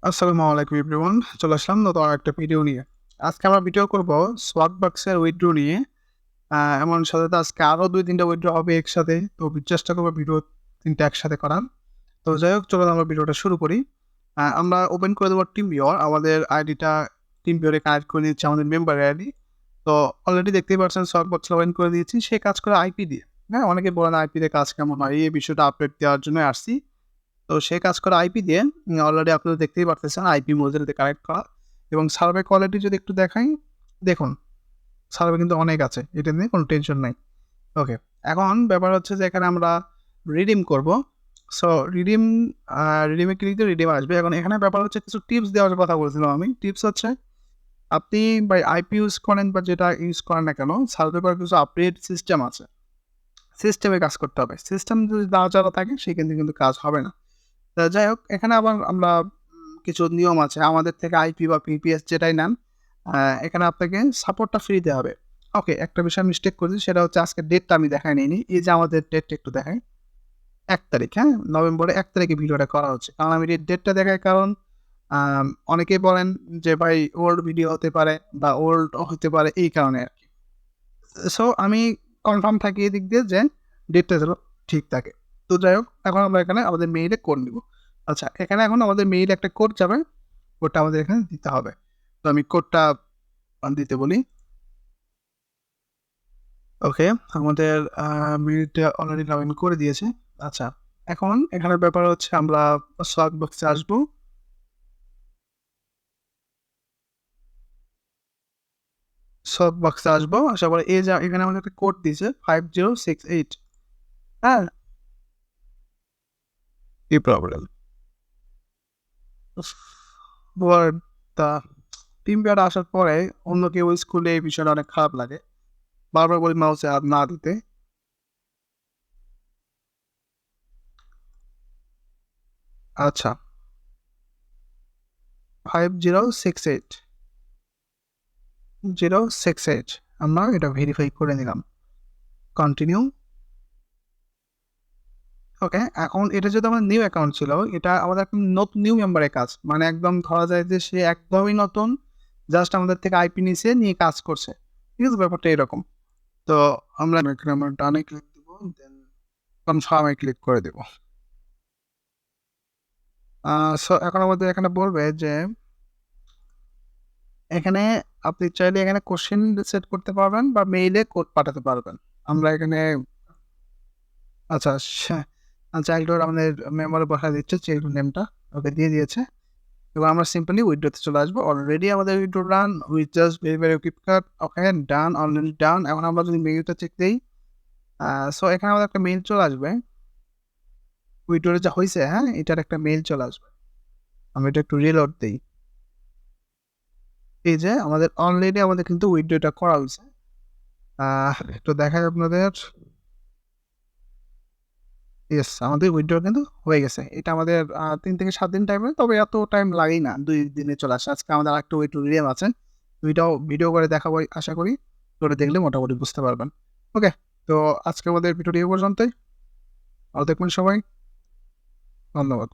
আসসালামু আলাইকুম এভরিওয়ান। চলে আসলাম নতুন আরেকটা ভিডিও নিয়ে। আজকে আমরা ভিডিও করব Swagbucks এর উইথড্র নিয়ে। এমন সাথে আজকে আরও ২-৩ টা উইথড্র হবে একসাথে। তো চেষ্টা করব ভিডিও ৩ টা একসাথে করার। তো যাই হোক চলুন আমরা ভিডিওটা শুরু করি। আমরা ওপেন করে দেবো টিমভিউয়ার। আমাদের আইডিটা টিমভিউয়ারে কানেক্ট করে নিচ্ছি আমাদের মেম্বারের আইডি। তো অলরেডি দেখতেই পাচ্ছেন Swagbucks লগ ইন করে দিয়েছি। সে কাজ করে আইপি দিয়ে। হ্যাঁ? অনেকে বলেন আইপি দিয়ে কাজ কেমন হয়? এই বিষয়টা আপডেট দেওয়ার জন্যই আসছি। তো সে কাজ করে আইপি দিয়ে অলরেডি আপনারা দেখতেই পারতেছেন আইপি মডেলতে কানেক্ট করা এবং সার্ভে কোয়ালিটি যদি একটু দেখাই, দেখুন সার্ভে কিন্তু অনেক আছে। এটা নিয়ে কোনো টেনশন নাই। ওকে। এখন ব্যাপার হচ্ছে যে এখানে আমরা রিডিম করব। সো রিডিমে ক্লিক দিয়ে রিডিম আসবে। এখন এখানে ব্যাপার হচ্ছে কিছু টিপস দেওয়ার কথা বলছিলাম আমি। টিপস হচ্ছে আপনি আইপি ইউজ করেন বা যেটা ইউজ করেন না কেন, সার্ভে করার কিছু আপডেট সিস্টেম আছে। সিস্টেমে কাজ করতে হবে। সিস্টেম যদি না চালা থাকে সেখানে কিন্তু কাজ হবে না। তা যাই হোক, এখানে আবার আমরা কিছু নিয়ম আছে। আমাদের থেকে আইপি বা পিপিএস যেটাই নেন, এখানে আপনাকে সাপোর্টটা ফ্রি দিতে হবে। ওকে, একটা বিষয় মিস্টেক করেছি, সেটা হচ্ছে আজকের ডেটটা আমি দেখাই নিইনি। এই যে আমাদের ডেটটা একটু দেখাই। ১ তারিখ, হ্যাঁ? নভেম্বরের ১ তারিখে ভিডিওটা করা হচ্ছে। কারণ আমি ডেটটা দেখাই কারণ অনেকেই বলেন যে ভাই ওল্ড ভিডিও হতে পারে বা ওল্ড হতে পারে এই কারণে আরকি। সো আমি কনফার্ম থাকি এদিক দিয়ে যে ডেটটা যেন ঠিক থাকে। তো যাই হোক, এখন আমরা এখানে আমাদের মেইলে কোড নিব। আচ্ছা, এখানে এখন আমাদের মেইলে একটা কোড যাবে। কোডটা আমাদের এখানে দিতে হবে। তো আমি কোডটা দিতে বলি। ওকে, আমাদের মেইলটা অলরেডি লগ ইন করে দিয়েছে। আচ্ছা, এখন এখানের ব্যাপার হচ্ছে আমরা Swagbucks এ আসবো। Swagbucks এ আসবো। আসার পরে এই যে এখানে আমাদের একটা কোড দিয়েছে 5068, হ্যাঁ? কি প্রবলেম? উফ! হোয়াট দ্য টিমপ্যাড আসার পরে অন্য কেউ ইউজ করলে এই বিষয়টা অনেক খারাপ লাগে। বারবার বলি মাউসে হাত না দিতে। আচ্ছা, 5068, 068 আমরা এটা ভেরিফাই করে নিলাম। কন্টিনিউ। ওকে, এখন এটা যেহেতু আমার নিউ অ্যাকাউন্ট ছিল, এটা আমাদের এখন নিউ মেম্বারের কাজ। মানে একদম ধরা যায় যে সে একদমই নতুন। জাস্ট আমাদের থেকে আইপি নিছে, নিয়ে কাজ করছে। ঠিক আছে? ব্যাপারটা এরকম। তো আমরা এখানে আমরা ডানে ক্লিক দিব, দেন কনফার্ম এ ক্লিক করে দেব। সো এখন আমাদের এখানে বলবে যে এখানে আপনি চাইলে এখানে কোশ্চেন সেট করতে পারবেন বা মেইলে কোড পাঠাতে পারবেন। আমরা এখানে আচ্ছা চাইল্ডহুড আমাদের মেমোরি পাঠিয়ে দিচ্ছে চাইল্ডহুড নেমটা। ওকে, দিয়ে দিয়েছে। এবং আমরা সিম্পলি উইথড্রোতে চলে আসবো। অলরেডি আমাদের withdraw run with just very কিপকাট। Okay, done, already done. এখন আমরা যদি মেইলটা চেক দেই, সো এখানে আমাদের একটা মেইল চলে আসবে। উইথড্রোটা যা হইছে, হ্যাঁ? এটার একটা মেইল চলে আসবে। আমি এটা একটু রিলোড দেই। এই যে আমাদের কিন্তু উইথড্রোটা করা হইছে। একটু দেখাই আপনাদের। ইয়েস, আমাদের উইথড্র কিন্তু হয়ে গেছে। এটা আমাদের ৩ থেকে ৭ দিন টাইম লাগে। তবে এত টাইম লাগেই না। ২ দিনে চলে আসে। আজকে আমাদের আরেকটা উইথড্র রিডিম আছে। ওইটাও ভিডিও করে দেখাবো আশা করি। করে দেখলে মোটামুটি বুঝতে পারবেন। ওকে, তো আজকে আমাদের ভিডিওটি এ পর্যন্তই। ভালো থাকবেন সবাই। ধন্যবাদ।